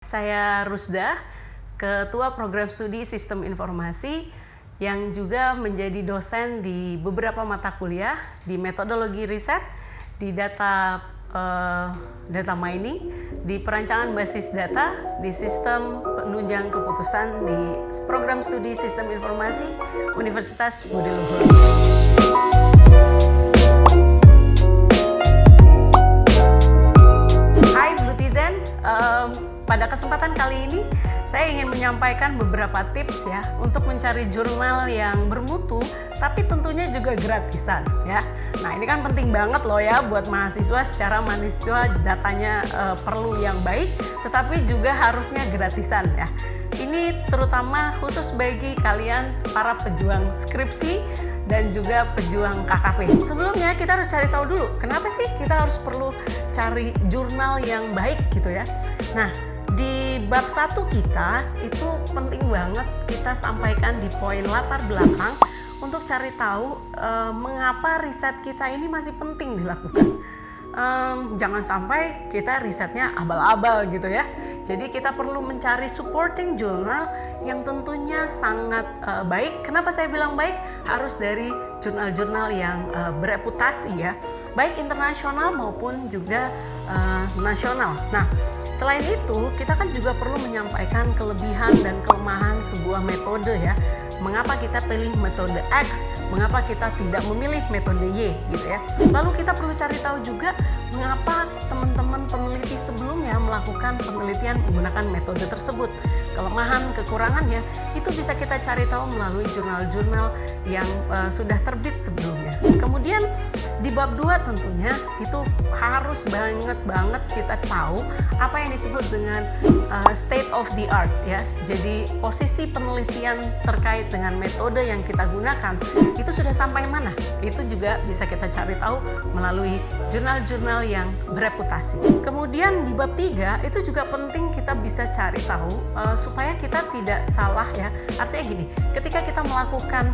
Saya Rusda, Ketua Program Studi Sistem Informasi yang juga menjadi dosen di beberapa mata kuliah di metodologi riset, di data mining, di perancangan basis data, di sistem penunjang keputusan di Program Studi Sistem Informasi Universitas Budi Luhur. Hai Blutizen, pada kesempatan kali ini saya ingin menyampaikan beberapa tips ya untuk mencari jurnal yang bermutu tapi tentunya juga gratisan ya. Nah, ini kan penting banget loh ya buat mahasiswa. Secara mahasiswa datanya perlu yang baik tetapi juga harusnya gratisan ya. Ini terutama khusus bagi kalian para pejuang skripsi dan juga pejuang KKP. Sebelumnya kita harus cari tahu dulu kenapa sih kita harus perlu cari jurnal yang baik gitu ya. Nah, di bab 1 kita itu penting banget kita sampaikan di poin latar belakang untuk cari tahu mengapa riset kita ini masih penting dilakukan. Jangan sampai kita risetnya abal-abal gitu ya. Jadi kita perlu mencari supporting jurnal yang tentunya sangat baik. Kenapa saya bilang baik? Harus dari jurnal-jurnal yang bereputasi ya, baik internasional maupun juga nasional. Nah, selain itu, kita kan juga perlu menyampaikan kelebihan dan kelemahan sebuah metode ya. Mengapa kita pilih metode X, mengapa kita tidak memilih metode Y gitu ya. Lalu kita perlu cari tahu juga mengapa teman-teman peneliti sebelumnya melakukan penelitian menggunakan metode tersebut. Kelemahan, kekurangannya itu bisa kita cari tahu melalui jurnal-jurnal yang sudah terbit sebelumnya. Kemudian di bab 2 tentunya itu harus banget kita tahu apa yang disebut dengan state of the art ya. Jadi posisi penelitian terkait dengan metode yang kita gunakan itu sudah sampai mana. Itu juga bisa kita cari tahu melalui jurnal-jurnal yang bereputasi. Kemudian di bab 3 itu juga penting kita bisa cari tahu supaya kita tidak salah ya. Artinya gini, ketika kita melakukan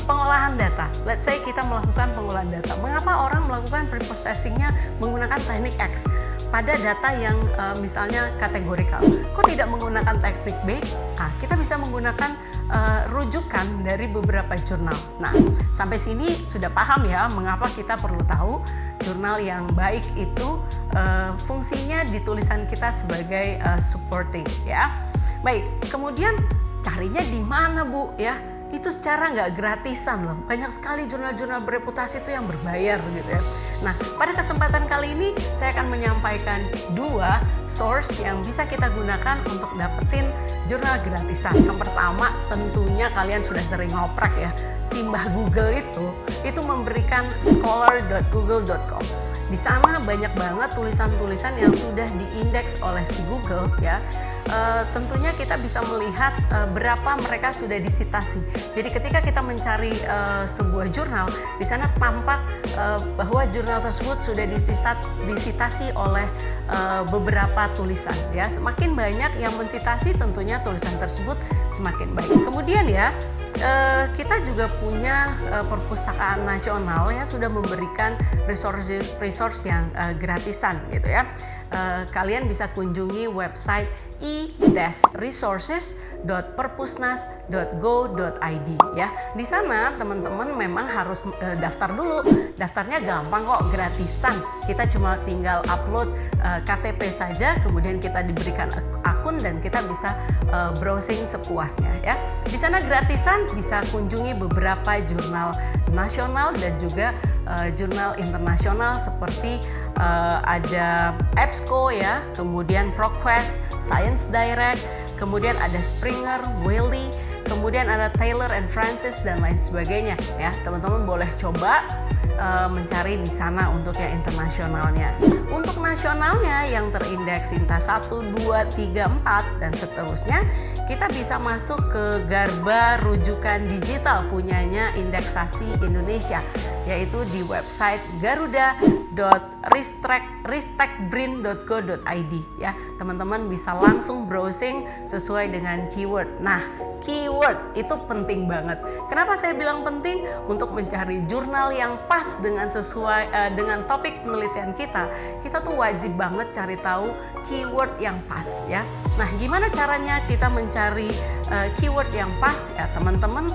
pengolahan data, let's say kita melakukan pengolahan data, mengapa orang melakukan preprocessingnya menggunakan teknik X pada data yang misalnya kategorikal? Kok tidak menggunakan teknik B? Nah, kita bisa menggunakan rujukan dari beberapa jurnal. Nah, sampai sini sudah paham ya mengapa kita perlu tahu jurnal yang baik itu fungsinya di tulisan kita sebagai supporting ya. Baik, kemudian carinya di mana Bu ya? Itu secara nggak gratisan loh. Banyak sekali jurnal-jurnal bereputasi itu yang berbayar gitu ya. Nah, pada kesempatan kali ini saya akan menyampaikan 2 source yang bisa kita gunakan untuk dapetin jurnal gratisan. Yang pertama tentunya kalian sudah sering ngoprek ya. Si Mbah Google itu memberikan scholar.google.com. Di sana banyak banget tulisan-tulisan yang sudah diindeks oleh si Google ya. Tentunya kita bisa melihat berapa mereka sudah disitasi. Jadi ketika kita mencari sebuah jurnal, di sana tampak bahwa jurnal tersebut sudah disitasi oleh beberapa tulisan ya. Semakin banyak yang mensitasi tentunya tulisan tersebut semakin baik. Kemudian ya, kita juga punya perpustakaan nasional yang sudah memberikan resource yang gratisan gitu ya. Kalian bisa kunjungi website e-resources.perpusnas.go.id ya. Di sana teman-teman memang harus daftar dulu. Daftarnya gampang kok, gratisan. Kita cuma tinggal upload KTP saja, kemudian kita diberikan akun dan kita bisa browsing sepuasnya ya. Di sana gratisan, bisa kunjungi beberapa jurnal nasional dan juga jurnal internasional seperti ada EBSCO ya, kemudian ProQuest, Science Direct, kemudian ada Springer, Wiley, kemudian ada Taylor and Francis dan lain sebagainya ya. Teman-teman boleh coba mencari di sana untuk yang internasionalnya. Untuk nasionalnya yang terindeks INTA 1, 2, 3, 4 dan seterusnya, kita bisa masuk ke Garba rujukan digital punyanya Indeksasi Indonesia, yaitu di website garuda.ristekbrin.go.id ya. Teman-teman bisa langsung browsing sesuai dengan keyword. Nah, keyword itu penting banget. Kenapa saya bilang penting? Untuk mencari jurnal yang pas dengan sesuai dengan topik penelitian kita. Kita tuh wajib banget cari tahu keyword yang pas ya. Nah, gimana caranya kita mencari keyword yang pas ya teman-teman?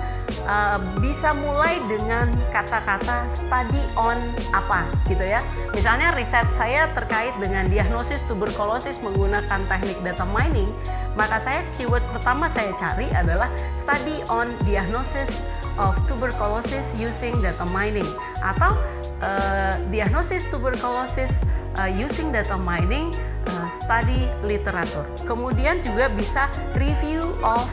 Bisa mulai dengan kata-kata study on apa gitu ya. Misalnya riset saya terkait dengan diagnosis tuberkulosis menggunakan teknik data mining, maka keyword pertama saya cari adalah study on diagnosis of tuberculosis using data mining, atau diagnosis tuberculosis using data mining study literatur. Kemudian juga bisa review of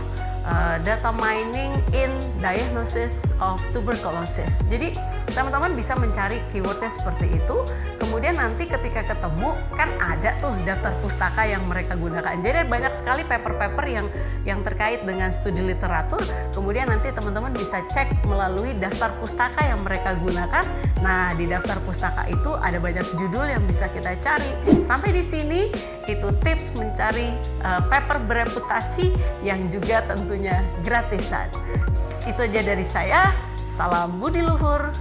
data mining in diagnosis of tuberculosis. Jadi teman-teman bisa mencari keywordnya seperti itu. Kemudian nanti ketika ketemu kan ada tuh daftar pustaka yang mereka gunakan. Jadi banyak sekali paper-paper yang terkait dengan studi literatur. Kemudian nanti teman-teman bisa cek melalui daftar pustaka yang mereka gunakan. Nah, di daftar pustaka itu ada banyak judul yang bisa kita cari. Sampai di sini itu tips mencari paper bereputasi yang juga tentunya gratisan. Itu aja dari saya. Salam budi luhur.